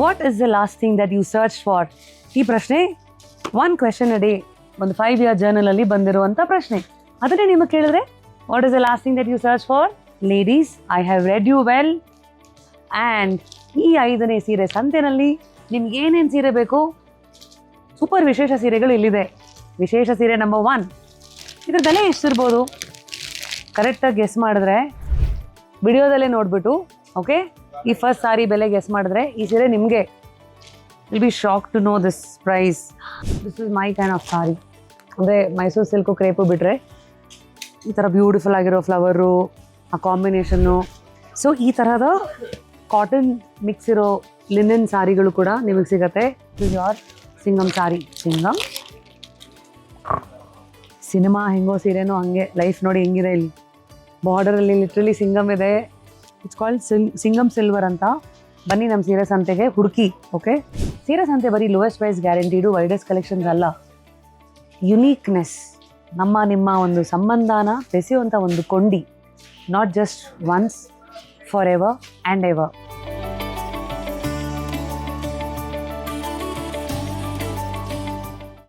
What is the last thing that you search for? ಈ ಪ್ರಶ್ನೆ 1 question a day ಒಂದು 5-year ಜರ್ನಲಲ್ಲಿ ಬಂದಿರುವಂಥ ಪ್ರಶ್ನೆ. ಅದನ್ನೇ ನಿಮಗೆ ಕೇಳಿದ್ರೆ what is the last thing that you search for? Ladies, I have read you well. And ಈ 5ನೇ ಸೀರೆ ಸಂತೆನಲ್ಲಿ ನಿಮ್ಗೆ ಏನೇನು ಸೀರೆ ಬೇಕು? ಸೂಪರ್ ವಿಶೇಷ ಸೀರೆಗಳು ಇಲ್ಲಿದೆ. ವಿಶೇಷ ಸೀರೆ ನಂಬರ್ 1, ಇದ್ರ ಬೆಲೆ ಎಷ್ಟಿರ್ಬೋದು? ಕರೆಕ್ಟಾಗಿ ಗೆಸ್ ಮಾಡಿದ್ರೆ ವಿಡಿಯೋದಲ್ಲೇ ನೋಡಿಬಿಟ್ಟು, ಓಕೆ, ಈ ಫಸ್ಟ್ ಸಾರಿ ಬೆಲೆ ಗೆಸ್ ಮಾಡಿದ್ರೆ ಈ ಸೀರೆ ನಿಮಗೆ will be shock to know this price. This is my kind of sari. ಅಂದರೆ ಮೈಸೂರು ಸಿಲ್ಕು ಕ್ರೇಪು ಬಿಟ್ಟರೆ ಈ ಥರ ಬ್ಯೂಟಿಫುಲ್ ಆಗಿರೋ ಫ್ಲವರು, ಆ ಕಾಂಬಿನೇಷನ್ನು. ಸೊ ಈ ಥರದ ಕಾಟನ್ ಮಿಕ್ಸ್ ಇರೋ ಲಿನನ್ ಸಾರಿಗಳು ಕೂಡ ನಿಮಗೆ ಸಿಗುತ್ತೆ. Is your Singam sorry. Singam cinema ಹೆಂಗೋ ಸೀರೆನೋ ಹಂಗೆ ಲೈಫ್ ನೋಡಿ ಹೆಂಗಿದೆ. ಇಲ್ಲಿ ಬಾರ್ಡರಲ್ಲಿ ಲಿಟ್ರಲಿ ಸಿಂಗಮ್ ಇದೆ. ಇಟ್ಸ್ ಕಾಲ್ಡ್ ಸಿಂಗಮ್ ಸಿಲ್ವರ್ ಅಂತ. ಬನ್ನಿ ನಮ್ಮ ಸೀರೆ ಸಂತೆಗೆ ಹುಡುಕಿ. ಓಕೆ, ಸೀರೆ ಸಂತೆ ಬರೀ ಲೋಯೆಸ್ಟ್ ಪ್ರೈಸ್ ಗ್ಯಾರಂಟಿಡು ವೈಡೆಸ್ಟ್ ಕಲೆಕ್ಷನ್ಸ್ ಅಲ್ಲ, ಯುನೀಕ್ನೆಸ್, ನಿಮ್ಮ ಒಂದು ಸಂಬಂಧನ ಬೆಸೆಯುವಂಥ ಒಂದು ಕೊಂಡಿ. Not just once, for ever and ever.